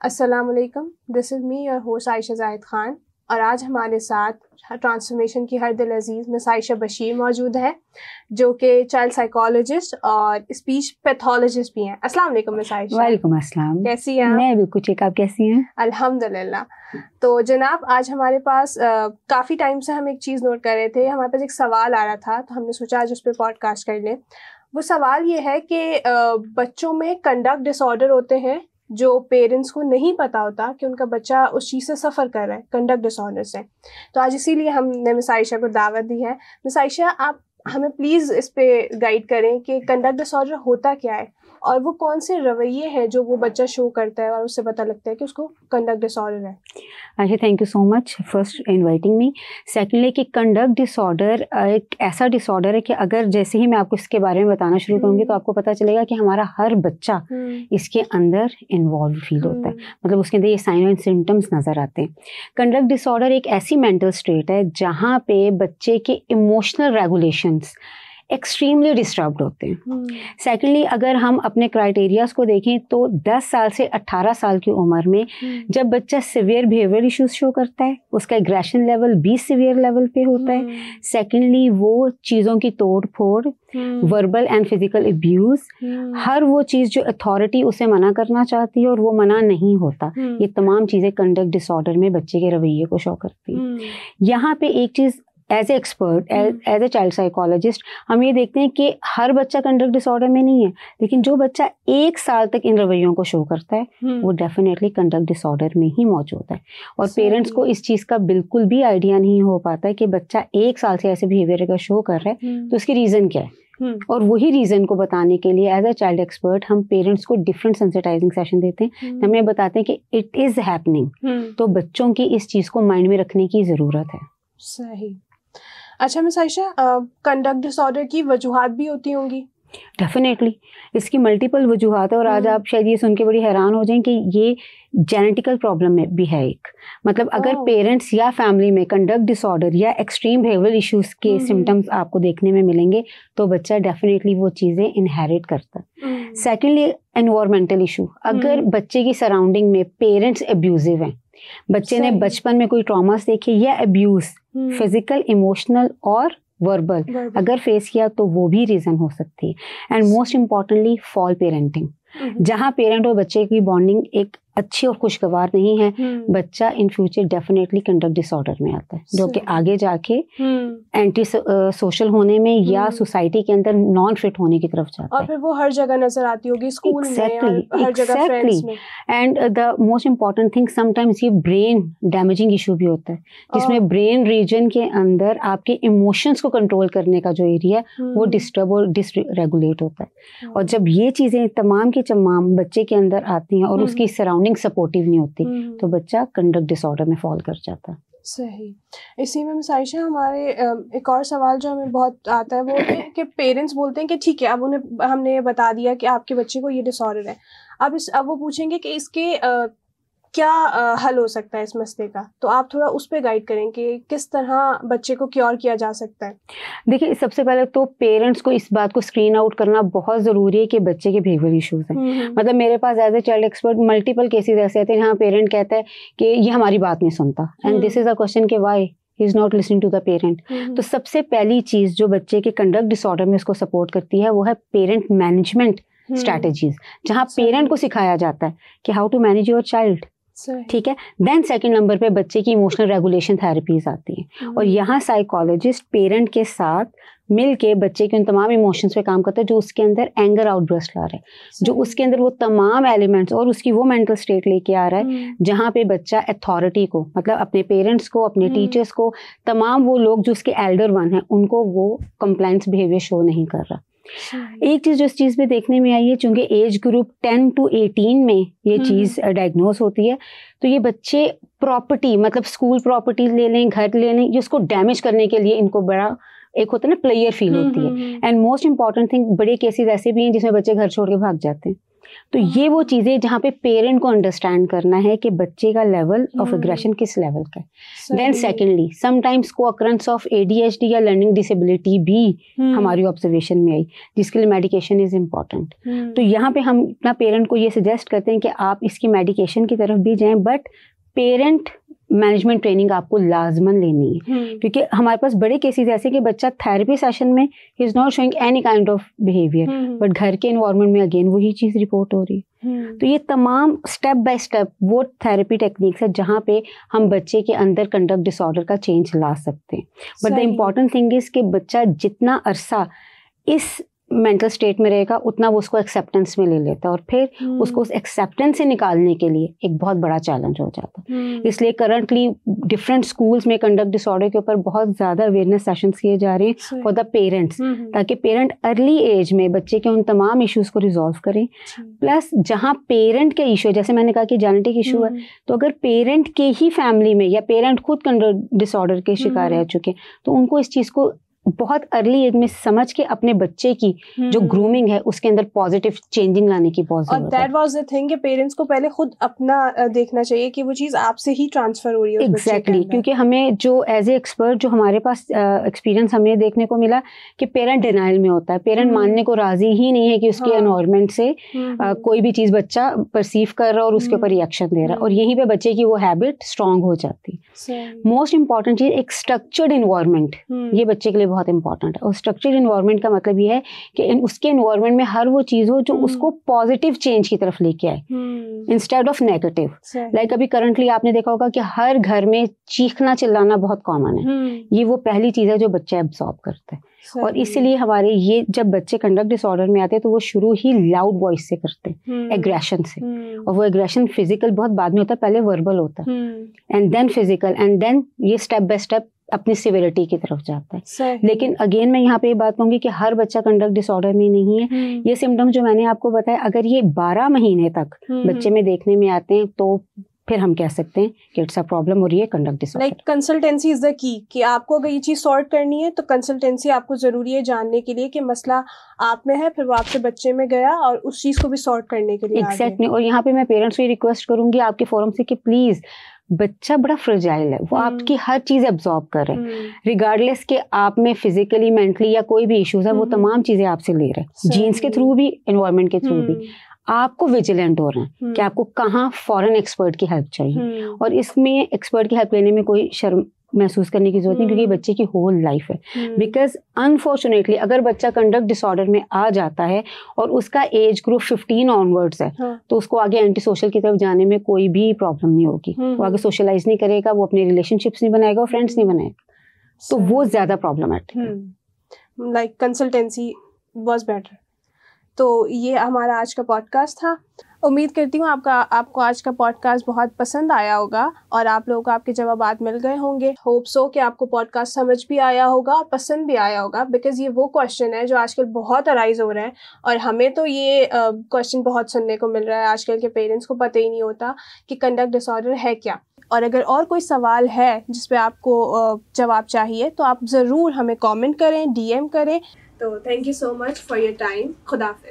अस्सलामुअलैकुम, this is me your host Ayesha Zahid Khan और आज हमारे साथ ट्रांसफॉर्मेशन की हर दिल अजीज़ मिस आयशा बशीर मौजूद है जो कि चाइल्ड साइकोलॉजिस्ट और स्पीच पैथोलॉजिस्ट भी हैं। अस्सलाम वालेकुम मिस आयशा। वालेकुम अस्सलाम। कैसी हैं? मैं बिल्कुल ठीक, आप कैसी हैं? अल्हम्दुलिल्लाह। तो जनाब आज हमारे पास काफ़ी टाइम से हम एक चीज़ नोट कर रहे थे, हमारे पास एक सवाल आ रहा था तो हमने सोचा आज उस पर पॉडकास्ट कर लें। वो सवाल ये है कि बच्चों में कंडक्ट डिसऑर्डर होते हैं जो पेरेंट्स को नहीं पता होता कि उनका बच्चा उस चीज़ से सफ़र कर रहा है, कंडक्ट डिसऑर्डर से। तो आज इसीलिए हमने मिस आयशा को दावत दी है। मिस आयशा, आप हमें प्लीज़ इस पे गाइड करें कि कंडक्ट डिसऑर्डर होता क्या है और वो कौन से रवैये हैं जो वो बच्चा शो करता है और उससे पता लगता है कि उसको कंडक्ट डिसऑर्डर है। अच्छा, thank you so much first inviting me. Secondly कि कंडक्ट डिसऑर्डर एक ऐसा डिसऑर्डर है कि अगर जैसे ही मैं आपको इसके बारे में बताना शुरू करूँगी तो आपको पता चलेगा कि हमारा हर बच्चा इसके अंदर इन्वॉल्व फील होता है, मतलब उसके अंदर ये साइन एंड सिम्टम्स नज़र आते हैं। कंडक्ट डिसऑर्डर एक ऐसी मेंटल स्टेट है जहाँ पे बच्चे के इमोशनल रेगुलेशंस एक्सट्रीमली डिस्टर्ब्ड होते हैं। सेकेंडली अगर हम अपने क्राइटेरियाज को देखें तो 10 साल से 18 साल की उम्र में जब बच्चा सिवियर बिहेवियर इश्यूज शो करता है, उसका एग्रेशन लेवल भी सिवियर लेवल पे होता है। सेकेंडली वो चीज़ों की तोड़ फोड़, वर्बल एंड फिजिकल अब्यूज, हर वो चीज़ जो अथॉरिटी उसे मना करना चाहती है और वो मना नहीं होता, ये तमाम चीज़ें कंडक्ट डिसऑर्डर में बच्चे के रवैये को शो करती हैं। यहाँ पे एक चीज़ as a expert, as a child psychologist हम ये देखते हैं कि हर बच्चा कंडक्ट डिसऑर्डर में नहीं है, लेकिन जो बच्चा 1 साल तक इन रवैयों को शो करता है वो डेफिनेटली कंडक्ट डिसऑर्डर में ही मौजूद है। और पेरेंट्स को इस चीज़ का बिल्कुल भी आइडिया नहीं हो पाता है कि बच्चा 1 साल से ऐसे बिहेवियर का शो कर रहा है तो उसकी रीज़न क्या है। और वही रीज़न को बताने के लिए एज अ चाइल्ड एक्सपर्ट हम पेरेंट्स को डिफरेंट सेंसिटाइजिंग सेशन देते हैं। हम ये बताते हैं कि इट इज़ हैपनिंग, तो बच्चों की इस चीज़ को माइंड में रखने की ज़रूरत है। सही। अच्छा मिस आयशा, कंडक्ट डिसऑर्डर की वजूहात भी होती होंगी? डेफिनेटली इसकी मल्टीपल वजूहात है और आज आप शायद ये सुन के बड़ी हैरान हो जाएं कि ये जेनेटिकल प्रॉब्लम में भी है एक, मतलब अगर पेरेंट्स या फैमिली में कंडक्ट डिसऑर्डर या एक्सट्रीम बिहेवियरल इश्यूज के सिम्टम्स आपको देखने में मिलेंगे तो बच्चा डेफिनेटली वो चीज़ें इनहेरिट करता है। सेकेंडली एनवायरमेंटल इशू, अगर बच्चे की सराउंडिंग में पेरेंट्स अब्यूजिव हैं, बच्चे ने बचपन में कोई ट्रॉमास देखे या अब्यूज फिजिकल, इमोशनल और वर्बल अगर फेस किया तो वो भी रीज़न हो सकती है। And most importantly fall parenting, जहाँ पेरेंट और बच्चे की बॉन्डिंग एक अच्छी और खुशगवार नहीं है, बच्चा in future definitely conduct disorder में आता है जो कि आगे जाके एंटी सोशल होने में या सोसाइटी के अंदर नॉन फिट होने की तरफ जाता है। और फिर वो हर जगह नजर आती होगी, स्कूल में हर जगह, फ्रेंड्स में। And the most important thing sometimes ये ब्रेन डैमेजिंग इशू भी होता है जिसमें ब्रेन रीजन के अंदर आपके इमोशंस को कंट्रोल करने का जो एरिया वो डिस्टर्ब और डिसरेगुलेट होता है। और जब ये चीज़ें तमाम की तमाम बच्चे के अंदर आती हैं और उसकी सराउंडिंग सपोर्टिव नहीं होती तो बच्चा कंडक्ट डिसऑर्डर में फॉल कर जाता है। सही। इसी में मिस आयशा हमारे एक और सवाल जो हमें बहुत आता है वो है कि पेरेंट्स बोलते हैं कि ठीक है, अब उन्हें हमने ये बता दिया कि आपके बच्चे को ये डिसऑर्डर है, अब वो पूछेंगे कि इसके क्या हल हो सकता है इस मसले का, तो आप थोड़ा उस पे गाइड करें कि किस तरह बच्चे को क्योर किया जा सकता है। देखिए, सबसे पहले तो पेरेंट्स को इस बात को स्क्रीन आउट करना बहुत ज़रूरी है कि बच्चे के बिहेवियर इश्यूज हैं। मतलब मेरे पास as a child expert multiple cases ऐसे आते हैं जहाँ पेरेंट कहता है कि ये हमारी बात नहीं सुनता, and this is a question कि why he is not listening to the parent. तो सबसे पहली चीज़ जो बच्चे के कंडक्ट डिसऑर्डर में उसको सपोर्ट करती है वो है पेरेंट मैनेजमेंट स्ट्रैटेजीज, जहाँ पेरेंट को सिखाया जाता है कि how to manage your child. ठीक है। देन सेकंड नंबर पे बच्चे की इमोशनल रेगुलेशन थेरेपीज आती हैं और यहाँ साइकोलॉजिस्ट पेरेंट के साथ मिल के बच्चे के उन तमाम इमोशंस पे काम करता है जो उसके अंदर एंगर आउटबर्स्ट ला रहा है, जो उसके अंदर वो तमाम एलिमेंट्स और उसकी वो मेंटल स्टेट लेके आ रहा है जहाँ पे बच्चा अथॉरिटी को, मतलब अपने पेरेंट्स को, अपने टीचर्स को, तमाम वो लोग जो उसके एल्डर वन है उनको वो कंप्लायंस बिहेवियर शो नहीं कर रहा। एक चीज़ जो इस चीज़ में देखने में आई है, चूंकि एज ग्रुप 10 to 18 में ये चीज़ डायग्नोस होती है, तो ये बच्चे प्रॉपर्टी, मतलब स्कूल प्रॉपर्टी ले लें, घर ले लें, जिसको डैमेज करने के लिए इनको बड़ा एक होता है ना प्लेयर फील होती है। एंड मोस्ट इंपॉर्टेंट थिंग, बड़े केसेस ऐसे भी हैं जिसमें बच्चे घर छोड़ के भाग जाते हैं। तो ये वो चीज़ें जहाँ पे पेरेंट को अंडरस्टैंड करना है कि बच्चे का लेवल ऑफ एग्रेशन किस लेवल का है। देन सेकेंडली समटाइम्स को अक्रंस ऑफ ADHD या लर्निंग डिसेबिलिटी भी हमारी ऑब्जर्वेशन में आई, जिसके लिए मेडिकेशन इज इम्पॉर्टेंट। तो यहाँ पे हम अपना पेरेंट को ये सजेस्ट करते हैं कि आप इसकी मेडिकेशन की तरफ भी जाएं, बट पेरेंट मैनेजमेंट ट्रेनिंग आपको लाजमन लेनी है, क्योंकि हमारे पास बड़े केसेस ऐसे कि बच्चा थेरेपी सेशन में ही is not showing any kind of behaviour, but घर के एनवायरनमेंट में अगेन वही चीज रिपोर्ट हो रही है। तो ये तमाम स्टेप बाय स्टेप वो थेरेपी टेक्निक्स है जहाँ पे हम बच्चे के अंदर कंडक्ट डिसऑर्डर का चेंज ला सकते हैं। But the important thing is कि बच्चा जितना अरसा इस मेंटल स्टेट में रहेगा उतना वो उसको एक्सेप्टेंस में ले लेता है, और फिर उसको उस एक्सेप्टेंस से निकालने के लिए एक बहुत बड़ा चैलेंज हो जाता है। इसलिए करंटली डिफरेंट स्कूल्स में कंडक्ट डिसऑर्डर के ऊपर बहुत ज़्यादा अवेयरनेस सेशंस किए जा रहे हैं फॉर द पेरेंट्स, ताकि पेरेंट अर्ली एज में बच्चे के उन तमाम इश्यूज़ को रिजॉल्व करें। प्लस जहाँ पेरेंट के इशू है, जैसे मैंने कहा कि जेनेटिक इशू है, तो अगर पेरेंट के ही फैमिली में या पेरेंट खुद कंडक्ट डिसऑर्डर के शिकार रह चुके हैं, तो उनको इस चीज़ को बहुत अर्ली एज में समझ के अपने बच्चे की जो ग्रूमिंग है उसके अंदर पॉजिटिव चेंजिंग लाने की बहुत जरूरत है। दैट वाज द थिंग कि पेरेंट्स को पहले खुद अपना देखना चाहिए कि वो चीज आपसे ही ट्रांसफर हो रही है। एग्जैक्टली, क्योंकि हमें जो एज ए एक्सपर्ट जो हमारे पास एक्सपीरियंस हमें देखने को मिला कि पेरेंट डिनाइल में होता है, पेरेंट मानने को राजी ही नहीं है कि उसके एनवायरनमेंट से कोई भी चीज बच्चा परसीव कर रहा है और उसके ऊपर रिएक्शन दे रहा है, और यहीं पे बच्चे की वो हैबिट स्ट्रांग हो जाती है। मोस्ट इंपॉर्टेंट चीज एक स्ट्रक्चर्ड इन्वायरमेंट, ये बच्चे के लिए बहुत इंपॉर्टेंट है। और स्ट्रक्चर्ड इन्वायरमेंट का मतलब ये है कि उसके इन्वायरमेंट में हर वो चीज हो जो उसको पॉजिटिव चेंज की तरफ लेके आए इंस्टेड ऑफ नेगेटिव। लाइक अभी करंटली आपने देखा होगा कि हर घर में चीखना चिल्लाना बहुत कॉमन है, ये वो पहली चीज है जो बच्चा एब्सॉर्ब करता है। और इसीलिए हमारे ये जब बच्चे कंडक्ट डिसऑर्डर में आते हैं तो वो शुरू ही लाउड वॉइस से करते हैं, एग्रेशन से, और वो एग्रेशन फिजिकल बहुत बाद में होता है, पहले वर्बल होता है and then physical, and then ये स्टेप बाय स्टेप अपनी सिविरिटी की तरफ जाता है। लेकिन अगेन मैं यहाँ पे ये बात कहूंगी कि हर बच्चा कंडक्ट डिसऑर्डर में नहीं है। ये सिम्टम्स जो मैंने आपको बताया अगर ये 12 महीने तक बच्चे में देखने में आते हैं तो फिर हम कह सकते हैं कि इट्स अ प्रॉब्लम और ये conduct disorder. Like consultancy is the key, कि आपको अगर ये चीज सॉर्ट करनी है तो कंसल्टेंसी आपको जरूरी है जानने के लिए कि मसला आप में है, फिर वो आपसे बच्चे में गया और उस चीज को भी सॉर्ट करने के लिए। एग्जैक्टली। और यहाँ पे मैं पेरेंट्स को रिक्वेस्ट करूंगी आपके फोरम से कि प्लीज, बच्चा बड़ा फ्रेजाइल है, वो आपकी हर चीज एब्जॉर्ब कर रहे हैं, रिगार्डलेस के आप में फिजिकली मेंटली या कोई भी इश्यूज है, वो तमाम चीजें आपसे ले रहे हैं, जीन्स के थ्रू भी, एनवायरनमेंट के थ्रू भी। आपको विजिलेंट हो रहे हैं कि आपको कहाँ फॉरेन एक्सपर्ट की हेल्प चाहिए, और इसमें एक्सपर्ट की हेल्प लेने में कोई शर्म महसूस करने की जरूरत नहीं, क्योंकि बच्चे की होल लाइफ है। बिकॉज अनफॉर्चुनेटली अगर बच्चा कंडक्ट डिसऑर्डर में आ जाता है और उसका एज ग्रुप 15 ऑनवर्ड्स है, तो उसको आगे एंटी सोशल की तरफ जाने में कोई भी प्रॉब्लम नहीं होगी। वो आगे सोशलाइज नहीं करेगा, वो अपने रिलेशनशिप्स नहीं बनाएगा, फ्रेंड्स नहीं बनाएगा, तो वो ज्यादा प्रॉब्लमेटिक है। Like consultancy was better. तो ये हमारा आज का पॉडकास्ट था। उम्मीद करती हूँ आपको आज का पॉडकास्ट बहुत पसंद आया होगा और आप लोगों को आपके जवाबात मिल गए होंगे। होप सो कि आपको पॉडकास्ट समझ भी आया होगा और पसंद भी आया होगा, बिकॉज ये वो क्वेश्चन है जो आजकल बहुत अराइज हो रहे हैं, और हमें तो ये क्वेश्चन बहुत सुनने को मिल रहा है। आजकल के पेरेंट्स को पता ही नहीं होता कि कंडक्ट डिसऑर्डर है क्या। और अगर और कोई सवाल है जिस पे आपको जवाब चाहिए तो आप ज़रूर हमें कमेंट करें, DM करें। तो thank you so much for your time. खुदा हाफिज़।